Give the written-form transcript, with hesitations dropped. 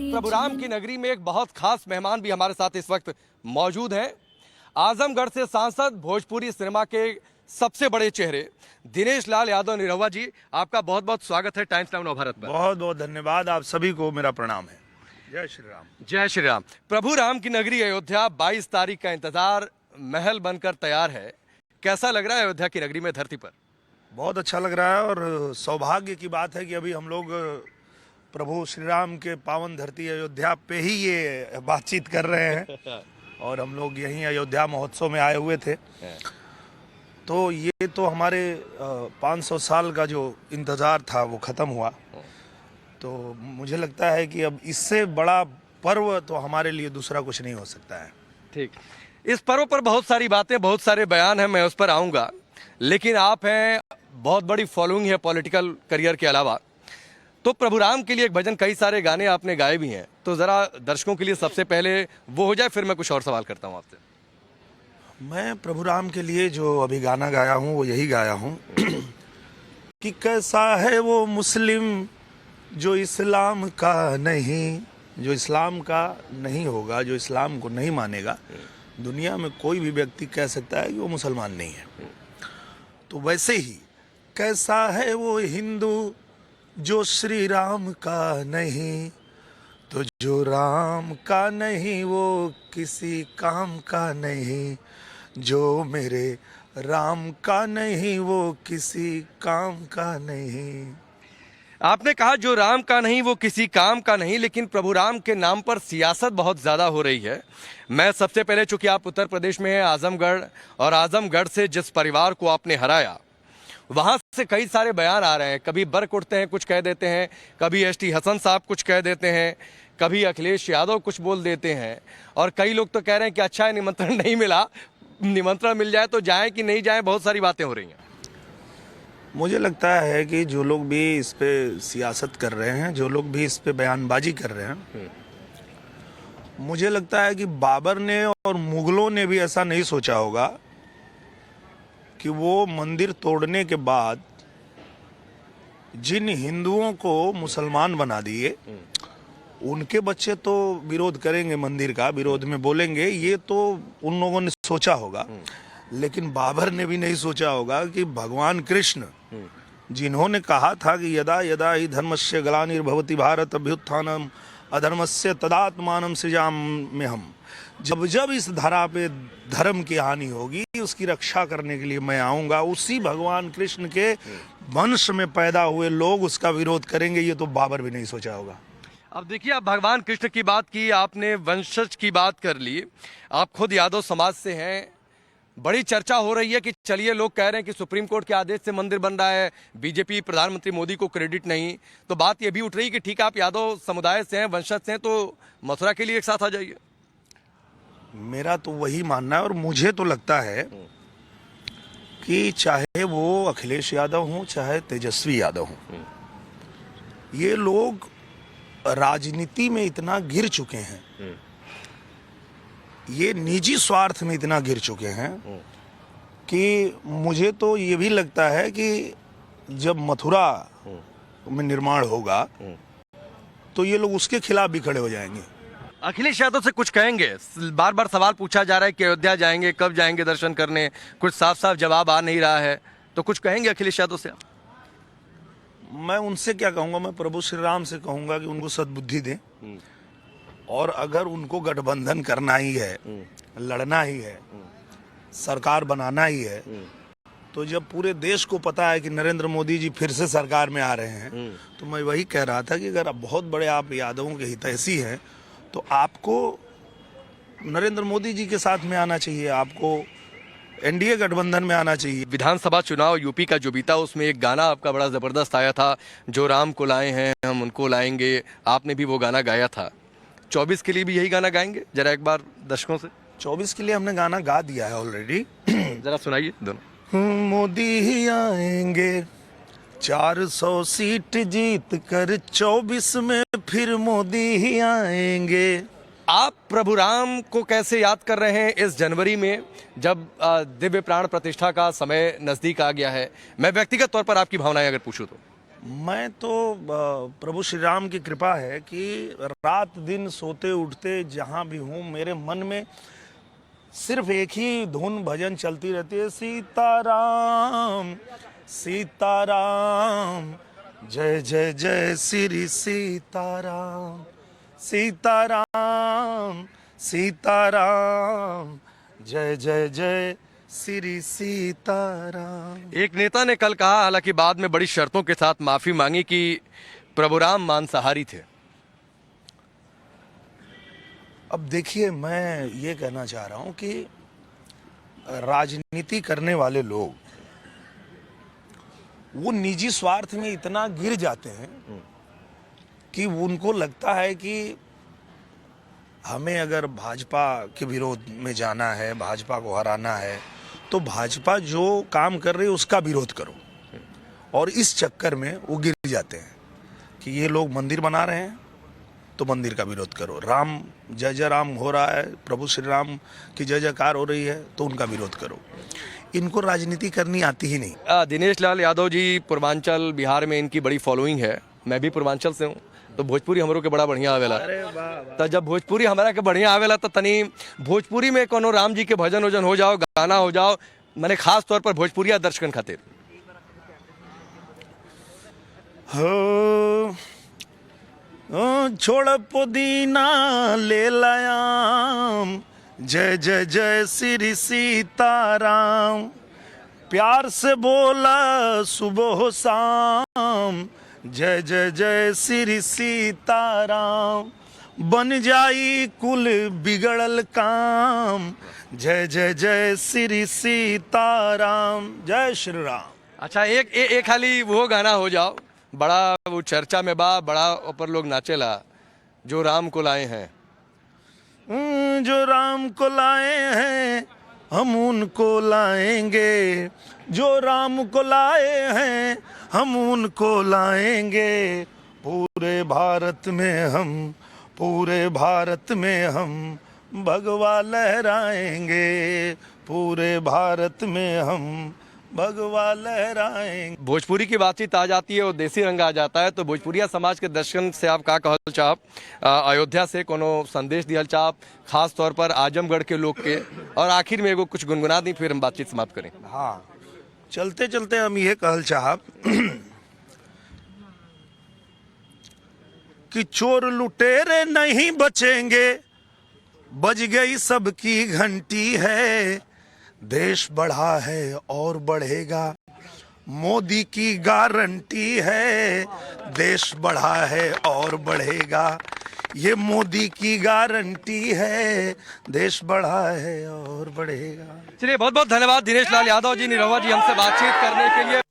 प्रभु राम की नगरी में एक बहुत खास मेहमान भी हमारे साथ इस वक्त मौजूद हैं। आजमगढ़ से सांसद, भोजपुरी सिनेमा के सबसे बड़े चेहरे दिनेश लाल यादव निरहुआ जी, आपका बहुत बहुत स्वागत है टाइम्स नाउ नवभारत पर। बहुत बहुत धन्यवाद, आप सभी को मेरा प्रणाम है। जय श्री राम। जय श्री राम। प्रभु राम की नगरी अयोध्या 22 तारीख का इंतजार महल बनकर तैयार है। कैसा लग रहा है अयोध्या की नगरी में, धरती पर? बहुत अच्छा लग रहा है और सौभाग्य की बात है कि अभी हम लोग प्रभु श्री राम के पावन धरती अयोध्या पे ही ये बातचीत कर रहे हैं और हम लोग यहीं अयोध्या महोत्सव में आए हुए थे। तो ये तो हमारे 500 साल का जो इंतज़ार था वो ख़त्म हुआ। तो मुझे लगता है कि अब इससे बड़ा पर्व तो हमारे लिए दूसरा कुछ नहीं हो सकता है। ठीक, इस पर्व पर बहुत सारी बातें, बहुत सारे बयान हैं, मैं उस पर आऊँगा। लेकिन आप हैं, बहुत बड़ी फॉलोइंग है पॉलिटिकल करियर के अलावा, तो प्रभु राम के लिए एक भजन, कई सारे गाने आपने गाए भी हैं। तो ज़रा दर्शकों के लिए सबसे पहले वो हो जाए, फिर मैं कुछ और सवाल करता हूँ आपसे। मैं प्रभु राम के लिए जो अभी गाना गाया हूँ वो यही गाया हूँ कि कैसा है वो मुस्लिम जो इस्लाम का नहीं, जो इस्लाम का नहीं होगा, जो इस्लाम को नहीं मानेगा। दुनिया में कोई भी व्यक्ति कह सकता है कि वो मुसलमान नहीं है। तो वैसे ही कैसा है वो हिंदू जो श्री राम का नहीं, तो जो राम का नहीं वो किसी काम का नहीं, जो मेरे राम का नहीं वो किसी काम का नहीं। आपने कहा जो राम का नहीं वो किसी काम का नहीं, लेकिन प्रभु राम के नाम पर सियासत बहुत ज़्यादा हो रही है। मैं सबसे पहले, चूंकि आप उत्तर प्रदेश में हैं, आजमगढ़, और आजमगढ़ से जिस परिवार को आपने हराया, वहाँ से कई सारे बयान आ रहे हैं। कभी बर्क उठते हैं, कुछ कह देते हैं, कभी एसटी हसन साहब कुछ कह देते हैं, कभी अखिलेश यादव कुछ बोल देते हैं, और कई लोग तो कह रहे हैं कि अच्छा है निमंत्रण नहीं मिला, निमंत्रण मिल जाए तो जाएं कि नहीं जाएं। बहुत सारी बातें हो रही हैं। मुझे लगता है कि जो लोग भी इस पे सियासत कर रहे हैं, जो लोग भी इस पे बयानबाजी कर रहे हैं, मुझे लगता है कि बाबर ने और मुगलों ने भी ऐसा नहीं सोचा होगा कि वो मंदिर तोड़ने के बाद जिन हिंदुओं को मुसलमान बना दिए, उनके बच्चे तो विरोध करेंगे, मंदिर का विरोध में बोलेंगे, ये तो उन लोगों ने सोचा होगा। लेकिन बाबर ने भी नहीं सोचा होगा कि भगवान कृष्ण, जिन्होंने कहा था कि यदा यदा ही धर्मस्य ग्लानिर्भवति भारत अभ्युत्थानम अधर्मस्य तदात्मानं सृजाम्यहम्, जब जब इस धरा पे धर्म की हानि होगी उसकी रक्षा करने के लिए मैं आऊंगा। उसी भगवान कृष्ण के वंश में पैदा हुए लोग उसका विरोध करेंगे, ये तो बाबर भी नहीं सोचा होगा। अब देखिए, आप भगवान कृष्ण की बात की, आपने वंशज की बात कर ली, आप खुद यादव समाज से हैं। बड़ी चर्चा हो रही है कि चलिए, लोग कह रहे हैं कि सुप्रीम कोर्ट के आदेश से मंदिर बन रहा है, बीजेपी प्रधानमंत्री मोदी को क्रेडिट नहीं। तो बात ये भी उठ रही है कि ठीक है, आप यादव समुदाय से हैं, वंशज से हैं, तो मथुरा के लिए एक साथ आ जाइए। मेरा तो वही मानना है और मुझे तो लगता है कि चाहे वो अखिलेश यादव हों, चाहे तेजस्वी यादव हों, ये लोग राजनीति में इतना गिर चुके हैं, ये निजी स्वार्थ में इतना गिर चुके हैं कि मुझे तो ये भी लगता है कि जब मथुरा में निर्माण होगा तो ये लोग उसके खिलाफ भी खड़े हो जाएंगे। अखिलेश यादव से कुछ कहेंगे? बार बार सवाल पूछा जा रहा है कि अयोध्या जाएंगे, कब जाएंगे दर्शन करने, कुछ साफ साफ जवाब आ नहीं रहा है, तो कुछ कहेंगे अखिलेश यादव से? मैं उनसे क्या कहूँगा, मैं प्रभु श्री राम से कहूँगा कि उनको सद्बुद्धि दें, और अगर उनको गठबंधन करना ही है, लड़ना ही है, सरकार बनाना ही है, तो जब पूरे देश को पता है कि नरेंद्र मोदी जी फिर से सरकार में आ रहे हैं, तो मैं वही कह रहा था कि अगर बहुत बड़े आप यादवों के हितैषी हैं तो आपको नरेंद्र मोदी जी के साथ में आना चाहिए, आपको एनडीए गठबंधन में आना चाहिए। विधानसभा चुनाव यूपी का जो बीता, उसमें एक गाना आपका बड़ा जबरदस्त आया था, जो राम को लाए हैं हम उनको लाएंगे, आपने भी वो गाना गाया था। 24 के लिए भी यही गाना गाएंगे जरा एक बार दर्शकों से? 24 के लिए हमने गाना गा दिया है ऑलरेडी। जरा सुनाइए दोनों। मोदी ही आएंगे 400 सीट जीत कर, 24 में फिर मोदी ही आएंगे। आप प्रभु राम को कैसे याद कर रहे हैं इस जनवरी में, जब दिव्य प्राण प्रतिष्ठा का समय नजदीक आ गया है? मैं व्यक्तिगत तौर पर आपकी भावनाएं अगर पूछूं तो? मैं तो प्रभु श्री राम की कृपा है कि रात दिन सोते उठते जहाँ भी हूँ मेरे मन में सिर्फ एक ही धुन भजन चलती रहती है, सीताराम सीताराम जय जय जय श्री सीताराम सीताराम सीताराम जय जय जय श्री सीताराम। एक नेता ने कल कहा, हालांकि बाद में बड़ी शर्तों के साथ माफी मांगी, कि प्रभु राम मांसाहारी थे। अब देखिए, मैं ये कहना चाह रहा हूं कि राजनीति करने वाले लोग वो निजी स्वार्थ में इतना गिर जाते हैं कि उनको लगता है कि हमें अगर भाजपा के विरोध में जाना है, भाजपा को हराना है, तो भाजपा जो काम कर रही है उसका विरोध करो। और इस चक्कर में वो गिर जाते हैं कि ये लोग मंदिर बना रहे हैं तो मंदिर का विरोध करो, राम जय जय राम हो रहा है, प्रभु श्री राम की जय जयकार हो रही है तो उनका विरोध करो। इनको राजनीति करनी आती ही नहीं। दिनेश लाल यादव जी पूर्वांचल बिहार में इनकी बड़ी फॉलोइंग है। मैं भी पूर्वांचल से हूँ, तो भोजपुरी हमरों के बड़ा बढ़िया आवेला। तो जब भोजपुरी हमारा के बढ़िया आवेला तो तनी भोजपुरी में कोनो राम जी के भजन वजन हो जाओ, गाना हो जाओ, मैंने खास तौर पर भोजपुरिया दर्शकन खातिर। हो छोड़ पुदीना ले लायाम जय जय जय श्री सीताराम, प्यार से बोला सुबह शाम जय जय जय श्री सीताराम, बन जाई कुल बिगड़ल काम जय जय जय श्री सीताराम, जय श्री राम। अच्छा, एक खाली वो गाना हो जाओ, बड़ा वो चर्चा में बा, बड़ा ऊपर लोग नाचेला, जो राम को लाए हैं। जो राम को लाए हैं हम उनको लाएंगे, जो राम को लाए हैं हम उनको लाएंगे, पूरे भारत में हम भगवा लहराएंगे, पूरे भारत में हम भगवा लहराएंगे। भोजपुरी की बातचीत आ जाती है और देसी रंग आ जाता है, तो भोजपुरिया समाज के दर्शन से आप का कहल चाहब, अयोध्या से कोनो संदेश दियल चाहब, खास तौर पर आजमगढ़ के लोग के, और आखिर में एगो कुछ गुनगुना दी, फिर हम बातचीत समाप्त करें। हाँ, चलते चलते हम ये कहल चाहब कि चोर लुटेरे नहीं बचेंगे, बज गई सबकी घंटी है, देश बढ़ा है और बढ़ेगा, मोदी की गारंटी है, देश बढ़ा है और बढ़ेगा, ये मोदी की गारंटी है, देश बढ़ा है और बढ़ेगा। चलिए, बहुत बहुत धन्यवाद दिनेश लाल यादव जी, निरहुआ जी, हमसे बातचीत करने के लिए।